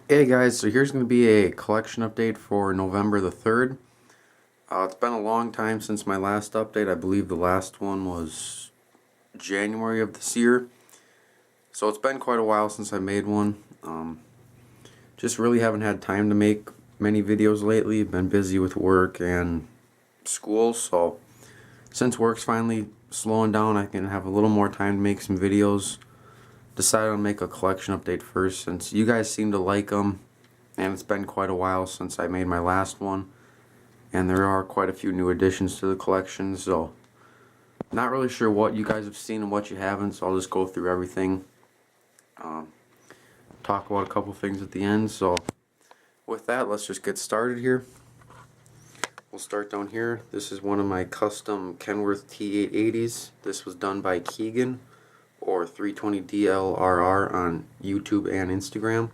Hey guys, so here's going to be a collection update for November the 3rd. It's been a long time since my last update. I believe the last one was January of this year. So it's been quite a while since I made one. Just really haven't had time to make many videos lately. Been busy with work and school, so since work's finally slowing down, I can have a little more time to make some videos. Decided to make a collection update first since you guys seem to like them. And it's been quite a while since I made my last one, and there are quite a few new additions to the collection, so not really sure what you guys have seen and what you haven't, so I'll just go through everything, talk about a couple things at the end. So with that, let's just get started here. We'll start down here. This is one of my custom Kenworth T880s. This was done by Keegan, or 320DLRR on YouTube and Instagram.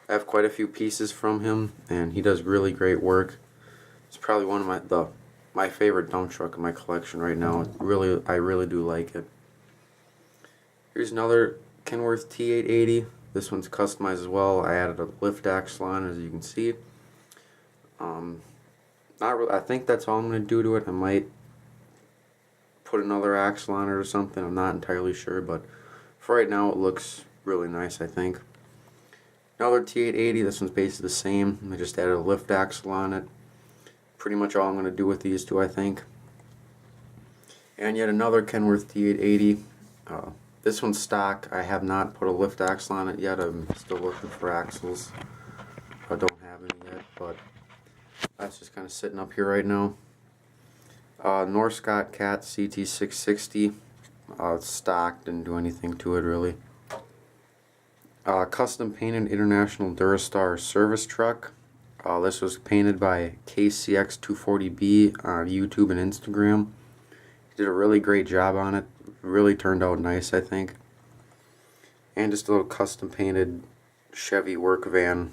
I have quite a few pieces from him, and he does really great work. It's probably one of my favorite dump truck in my collection right now. I really do like it. Here's another Kenworth T880. This one's customized as well. I added a lift axle on, as you can see. Not really. I think that's all I'm going to do to it. I might put another axle on it or something. I'm not entirely sure, but for right now, it looks really nice, I think. Another T880, this one's basically the same. I just added a lift axle on it. Pretty much all I'm going to do with these two, I think. And yet another Kenworth T880. This one's stock. I have not put a lift axle on it yet. I'm still looking for axles. I don't have any yet, but that's just kind of sitting up here right now. Norscot Cat CT660. It's stock, didn't do anything to it really. Custom painted International Durastar service truck. This was painted by KCX240B on YouTube and Instagram. He did a really great job on it. Really turned out nice, I think. And just a little custom painted Chevy work van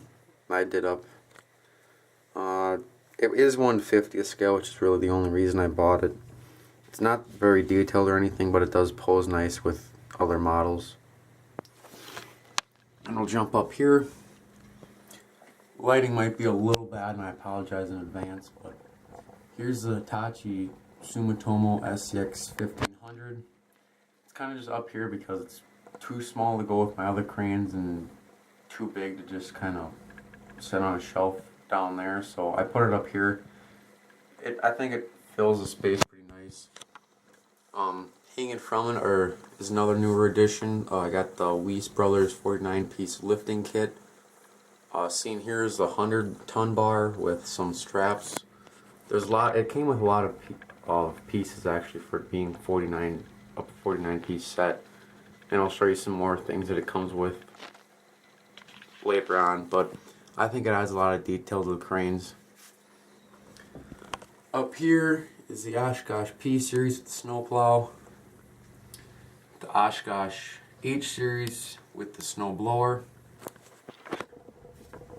I did up. It is 1/50th scale, which is really the only reason I bought it. It's not very detailed or anything, but it does pose nice with other models. And we'll jump up here. Lighting might be a little bad, and I apologize in advance, but here's the Hitachi Sumitomo SCX 1500. It's kind of just up here because it's too small to go with my other cranes and too big to just kind of sit on a shelf down there, so I put it up here. I think it fills the space pretty nice. Hanging from it is another newer addition. I got the Weiss Brothers 49-piece lifting kit. Seen here is the 100-ton bar with some straps. There's a lot. It came with a lot of pieces actually for it being 49-piece set, and I'll show you some more things that it comes with later on. But I think it adds a lot of detail to the cranes. Up here is the Oshkosh P series with the snowplow, the Oshkosh H series with the snow blower.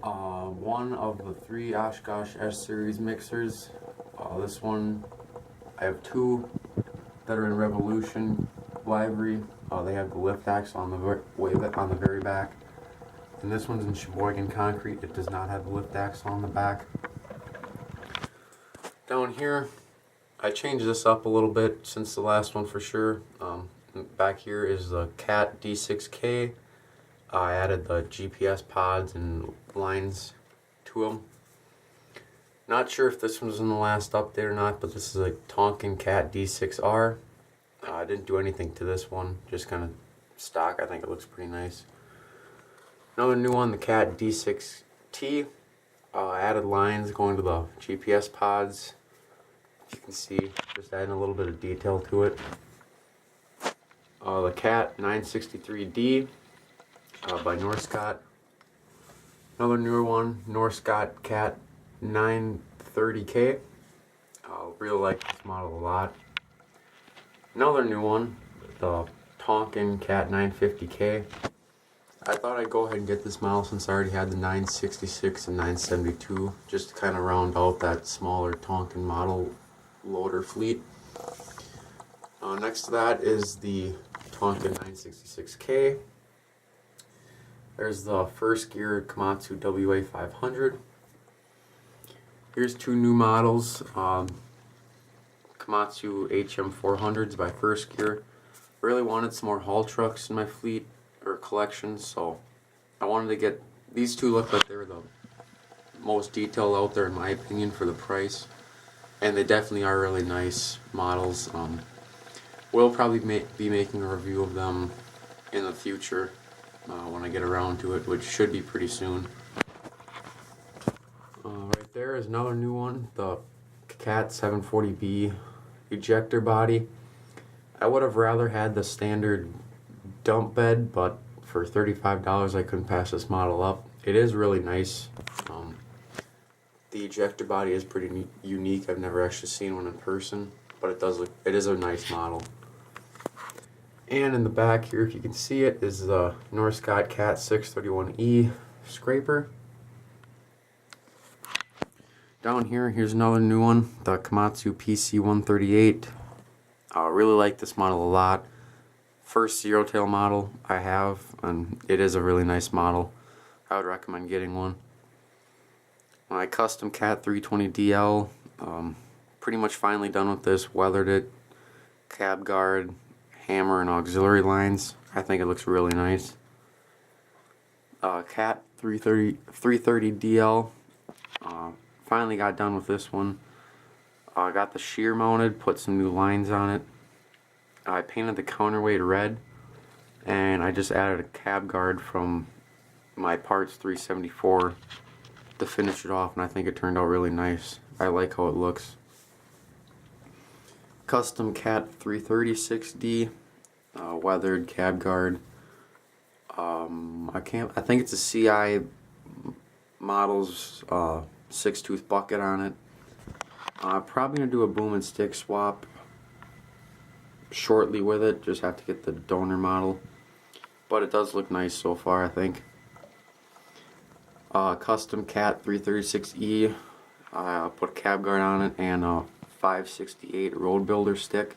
One of the 3 Oshkosh S series mixers. This one, I have 2 that are in Revolution livery. They have the lift axle on the very back, and this one's in Sheboygan concrete. It does not have the lift axle on the back. Down here, I changed this up a little bit since the last one for sure. Back here is the Cat D6K. I added the GPS pods and lines to them. Not sure if this was in the last update or not, but this is a Tonkin Cat D6R. I didn't do anything to this one, just kind of stock. I think it looks pretty nice. Another new one, the Cat D6T. Added lines going to the GPS pods. As you can see, just adding a little bit of detail to it. The Cat 963D by Norscot. Another newer one, Norscot Cat 930K. Really like this model a lot. Another new one, the Tonkin Cat 950K. I thought I'd go ahead and get this model since I already had the 966 and 972, just to kind of round out that smaller Tonkin model loader fleet. Next to that is the Tonkin 966K. There's the first gear Komatsu WA500. Here's two new models. Komatsu HM400s by First Gear. Really wanted some more haul trucks in my fleet or collection, so I wanted to get these two. Look like they're the most detailed out there in my opinion for the price, and they definitely are really nice models. We'll probably be making a review of them in the future when I get around to it, which should be pretty soon. Right there is another new one, the Cat 740B ejector body. I would have rather had the standard dump bed, but for $35 I couldn't pass this model up. It is really nice. The ejector body is pretty unique. I've never actually seen one in person, but it is a nice model. And in the back here, if you can see it, is the Norscot Cat 631E scraper. Down here, here's another new one, the Komatsu PC138. I really like this model a lot. First zero tail model I have, and it is a really nice model. I would recommend getting one. My custom Cat 320DL, pretty much finally done with this. Weathered it, cab guard, hammer, and auxiliary lines. I think it looks really nice. Cat 330DL, finally got done with this one. I got the shear mounted, put some new lines on it. I painted the counterweight red, and I just added a cab guard from my Parts 374 to finish it off, and I think it turned out really nice. I like how it looks. Custom Cat 336D, weathered cab guard. I think it's a CI models 6-tooth bucket on it. Probably gonna do a boom and stick swap shortly with it. Just have to get the donor model, but it does look nice so far, I think. Custom Cat 336E. Put a cab guard on it and a 568 road builder stick.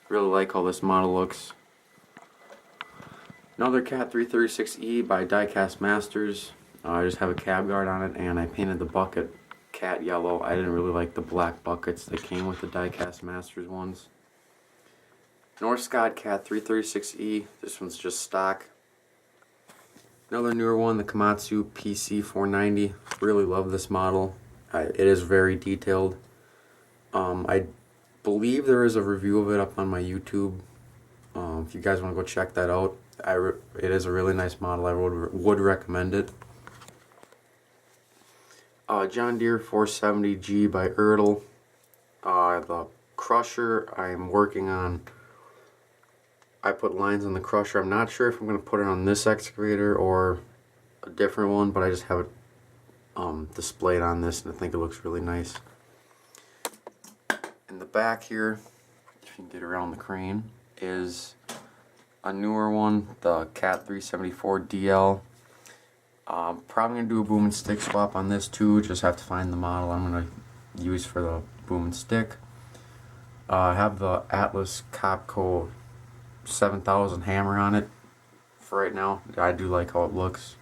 Really like how this model looks. Another Cat 336E by Diecast Masters. I just have a cab guard on it, and I painted the bucket cat yellow. I didn't really like the black buckets that came with the Diecast Masters ones. Norscot Cat 336E. This one's just stock. Another newer one, the Komatsu PC490. Really love this model. It is very detailed. I believe there is a review of it up on my YouTube. If you guys want to go check that out, it is a really nice model. I would recommend it. John Deere 470G by Ertl. The crusher I'm working on. I put lines on the crusher. I'm not sure if I'm going to put it on this excavator or a different one, but I just have it displayed on this, and I think it looks really nice. In the back here, if you can get around the crane, is a newer one, the Cat 374DL. Probably going to do a boom and stick swap on this too. Just have to find the model I'm going to use for the boom and stick. I have the Atlas Copco 7000 hammer on it for right now. I do like how it looks.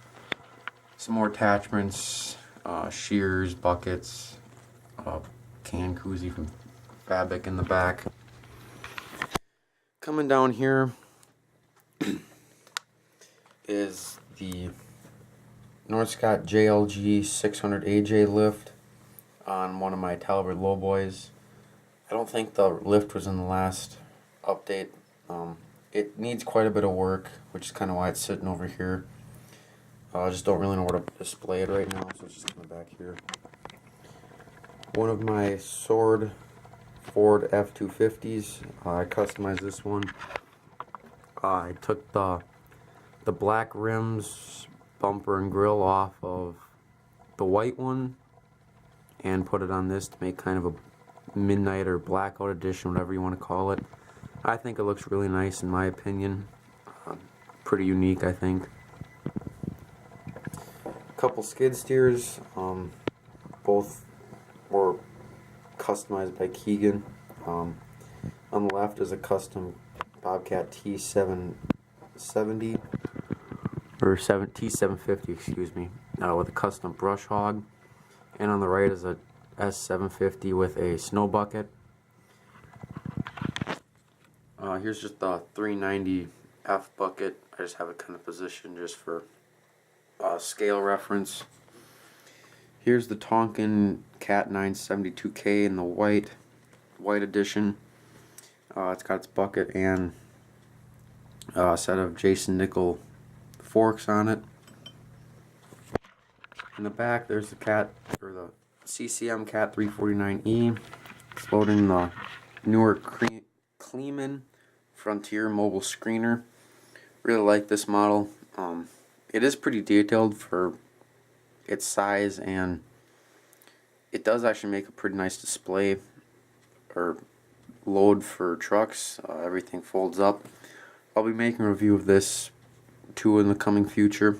Some more attachments, shears, buckets, can koozie from Fabic in the back. Coming down here is the Norscot JLG 600 AJ lift on one of my Talbot Lowboys. I don't think the lift was in the last update. It needs quite a bit of work, which is kind of why it's sitting over here. I just don't really know where to display it right now, so it's just coming back here. One of my Sword Ford F-250s. I customized this one. I took the black rims, bumper and grill off of the white one and put it on this to make kind of a midnight or blackout edition, whatever you want to call it. I think it looks really nice in my opinion. Pretty unique, I think. A couple skid steers. Both were customized by Keegan. On the left is a custom Bobcat T770. or T750, excuse me, with a custom brush hog, and on the right is a S750 with a snow bucket. Here's just the 390F bucket. I just have it kind of positioned just for scale reference. Here's the Tonkin Cat 972K in the white edition. It's got its bucket and a set of Jason Nickel forks on it. In the back, there's the the CCM Cat 349E. It's loading the newer Kleemann Frontier mobile screener. Really like this model. It is pretty detailed for its size, and it does actually make a pretty nice display or load for trucks. Everything folds up. I'll be making a review of this too in the coming future.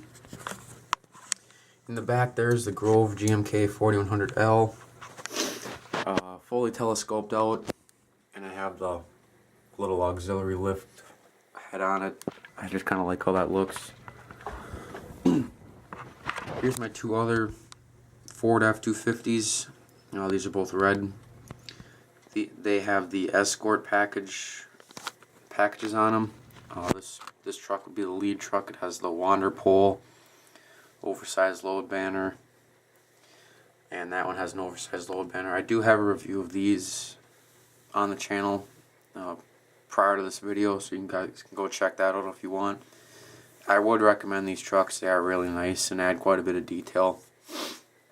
In the back, there's the Grove GMK 4100L, fully telescoped out, and I have the little auxiliary lift head on it. I just kind of like how that looks. Here's my two other Ford F-250s. These are both red. They have the Escort packages on them. This truck would be the lead truck. It has the Wander pole, oversized load banner, and that one has an oversized load banner. I do have a review of these on the channel prior to this video, so you guys can go check that out if you want. I would recommend these trucks. They are really nice and add quite a bit of detail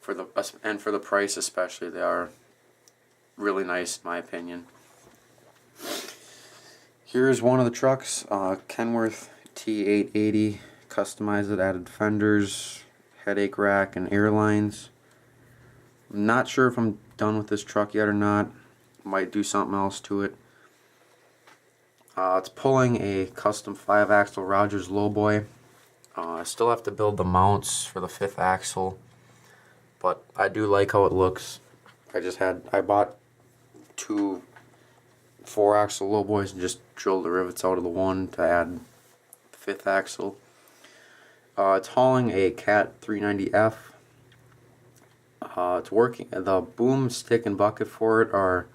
for the price especially. They are really nice in my opinion. Here's one of the trucks, Kenworth T880, customized it, added fenders, headache rack, and air lines. I'm not sure if I'm done with this truck yet or not. Might do something else to it. It's pulling a custom 5-axle Rogers Lowboy. I still have to build the mounts for the 5th axle, but I do like how it looks. I bought 2 4-axle Lowboys and just drilled the rivets out of the one to add the 5th axle. It's hauling a Cat 390F. It's working. The boom, stick, and bucket for it are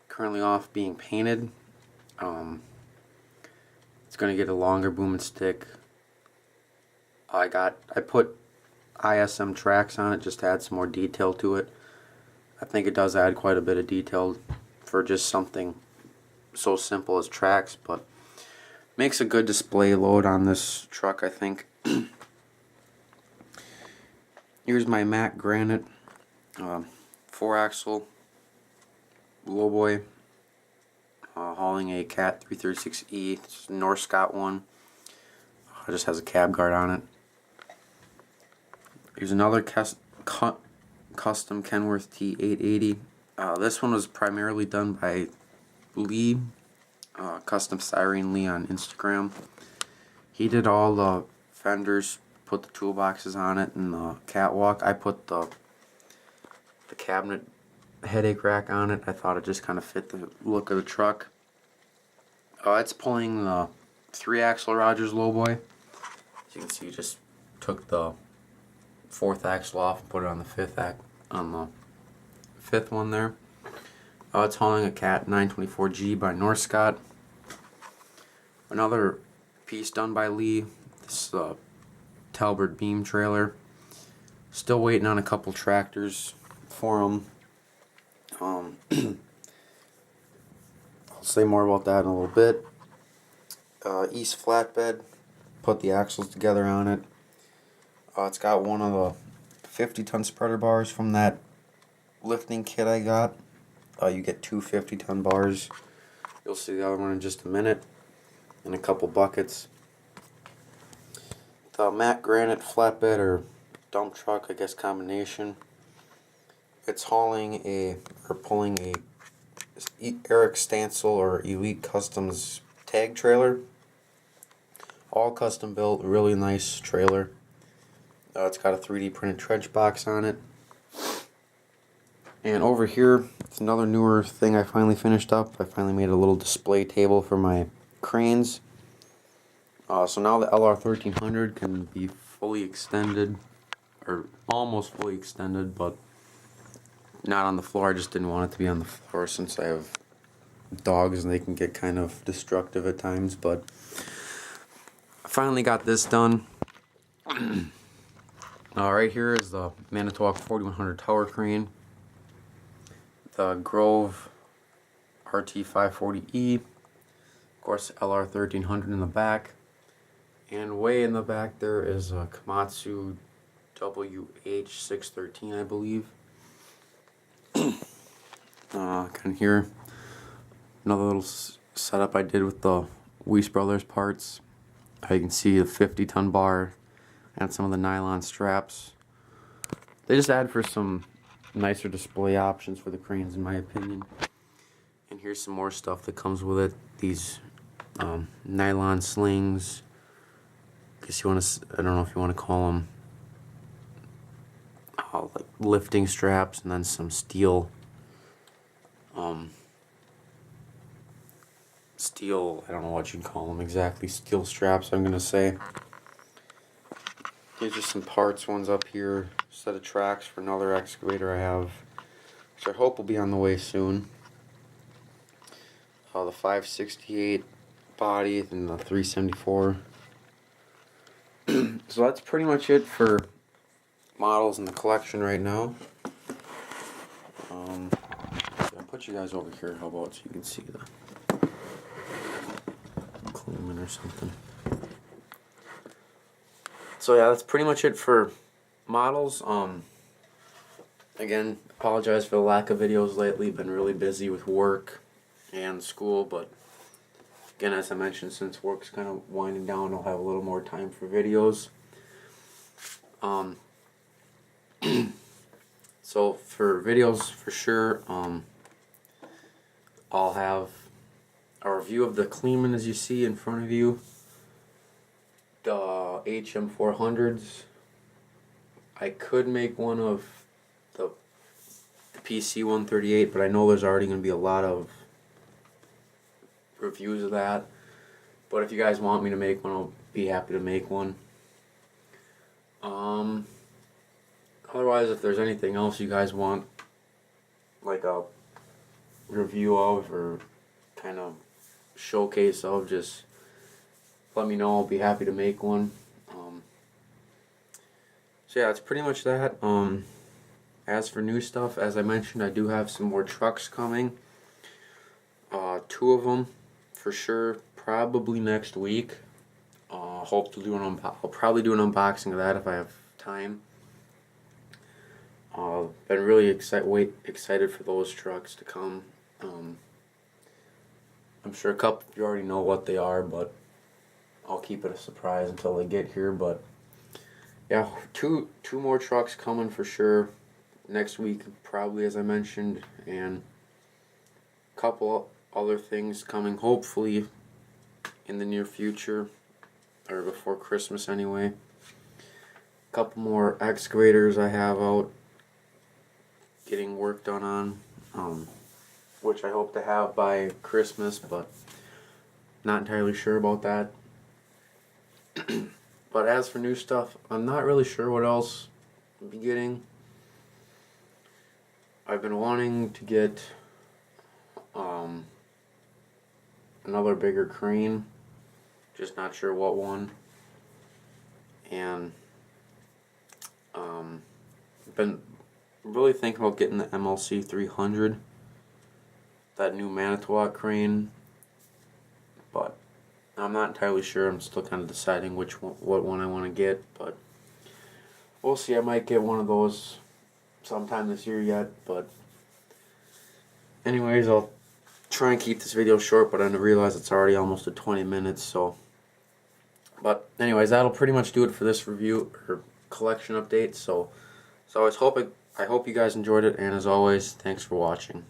currently off being painted. It's going to get a longer boom and stick. I put ISM tracks on it just to add some more detail to it. I think it does add quite a bit of detail for just something so simple as tracks, but makes a good display load on this truck, I think. Here's my Mack Granite 4-axle Lowboy, hauling a Cat 336E. It's a Norscot one. It just has a cab guard on it. Here's another custom Kenworth T880. This one was primarily done by Lee, Custom Styrene Lee on Instagram. He did all the fenders, put the toolboxes on it, and the catwalk. I put the cabinet headache rack on it. I thought it just kind of fit the look of the truck. It's pulling the 3-axle Rogers Lowboy. As you can see, just took the 4th axle off and put it on the 5th one there. It's hauling a Cat 924G by Norscot. Another piece done by Lee. This Talbert beam trailer. Still waiting on a couple tractors for them. I'll say more about that in a little bit. East flatbed. Put the axles together on it. It's got one of the 50-ton spreader bars from that lifting kit I got. You get 2 50-ton bars. You'll see the other one in just a minute. And a couple buckets. The Mack Granite flatbed or dump truck, I guess, combination. It's pulling a Eric Stansel or Elite Customs tag trailer. All custom built, really nice trailer. It's got a 3D printed trench box on it. And over here, it's another newer thing I finally finished up. I finally made a little display table for my cranes. So now the LR1300 can be fully extended, or almost fully extended, but not on the floor. I just didn't want it to be on the floor since I have dogs and they can get kind of destructive at times, but I finally got this done. Right here is the Manitowoc 4100 tower crane, the Grove RT540E, of course LR1300 in the back, and way in the back there is a Komatsu WH613, I believe. Kind of here, another little setup I did with the Weiss Brothers parts. You can see the 50-ton bar and some of the nylon straps. They just add for some nicer display options for the cranes, in my opinion. And here's some more stuff that comes with it. These nylon slings. I guess you want to, I don't know if you want to call them like lifting straps, and then some steel I don't know what you'd call them exactly, steel straps I'm gonna say. These are some parts, ones up here, set of tracks for another excavator I have, which I hope will be on the way soon. The 568 body and the 374. So that's pretty much it for models in the collection right now. I'll put you guys over here, how about, so you can see the Kleemann or something. So yeah, that's pretty much it for models. Again, apologize for the lack of videos lately. Been really busy with work and school, but again, as I mentioned, since work's kind of winding down, I'll have a little more time for videos. So for videos, for sure, I'll have a review of the Kleemann as you see in front of you, the HM400s. I could make one of the PC138, but I know there's already going to be a lot of reviews of that. But if you guys want me to make one, I'll be happy to make one. Otherwise, if there's anything else you guys want, like a review of or kind of showcase of, just let me know. I'll be happy to make one. So yeah, that's pretty much that. As for new stuff, as I mentioned, I do have some more trucks coming. 2 of them for sure, probably next week. Hope to do I'll probably do an unboxing of that if I have time. Been really excited for those trucks to come. I'm sure a couple of you already know what they are, but I'll keep it a surprise until they get here. But yeah, two more trucks coming for sure next week, probably, as I mentioned, and a couple other things coming hopefully in the near future, or before Christmas anyway. A couple more excavators I have out getting work done on, which I hope to have by Christmas, but not entirely sure about that. But as for new stuff, I'm not really sure what else I'll be getting. I've been wanting to get another bigger crane, just not sure what one. And been really thinking about getting the MLC 300, that new Manitowoc crane, but I'm not entirely sure. I'm still kind of deciding what one I want to get, but we'll see. I might get one of those sometime this year yet, but anyways, I'll try and keep this video short, but I realize it's already almost at 20 minutes, so. But anyways, that'll pretty much do it for this review or collection update. So I hope you guys enjoyed it, and as always, thanks for watching.